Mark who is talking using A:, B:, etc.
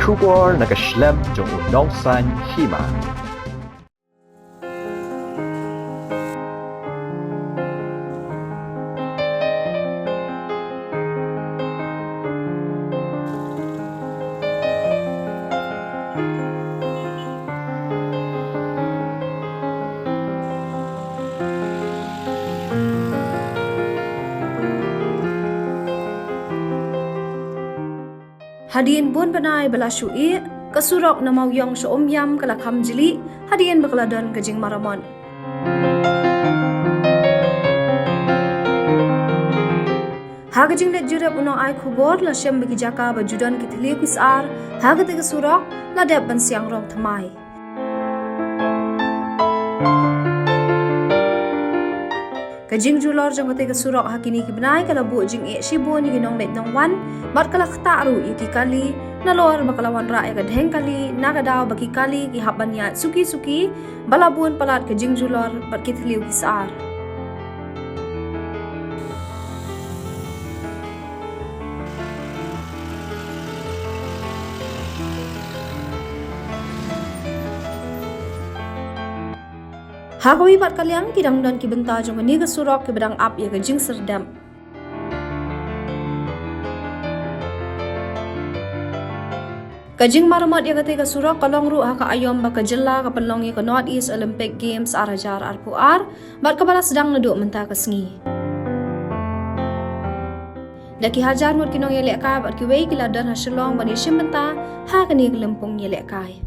A: Shubor nakaslem jong unongsan hima.
B: Hadiin bun banai bala syui, kasurok na mawyong syom yam kalakam jili, hadiin bakladon kajing maramon. Hagajing let jurep unong ay kubor la syem bagi jaka bajudan kitili kusar, hagate kasurok la dep ban siang rong thamai. Kajing julor jang kate kasurok hakini kibnai kalabu jing e shibo ni ginong let nong wan, mat kalak taru iki kali, nalor bakalawan ra ka dheng kali, nagadaw baki kali ki habanya suki balabun palat kajing julor bat kitliu kisar. Hagawi pat kaliang kidang dan kibenta jong ni kasurok ke bedang ap ya kajing serdam. Kajing maramot ya kate kasurok kalong ru haka ayom baka jela ka pelong ya ka North East Olympic Games arajar arpuar bat kabala sedang naduk menta kasngi. Daki hajar mut kinong ya lek ka bat kiwei kiladan hasilong bani shimbenta ha kani kelempong ya lek kai.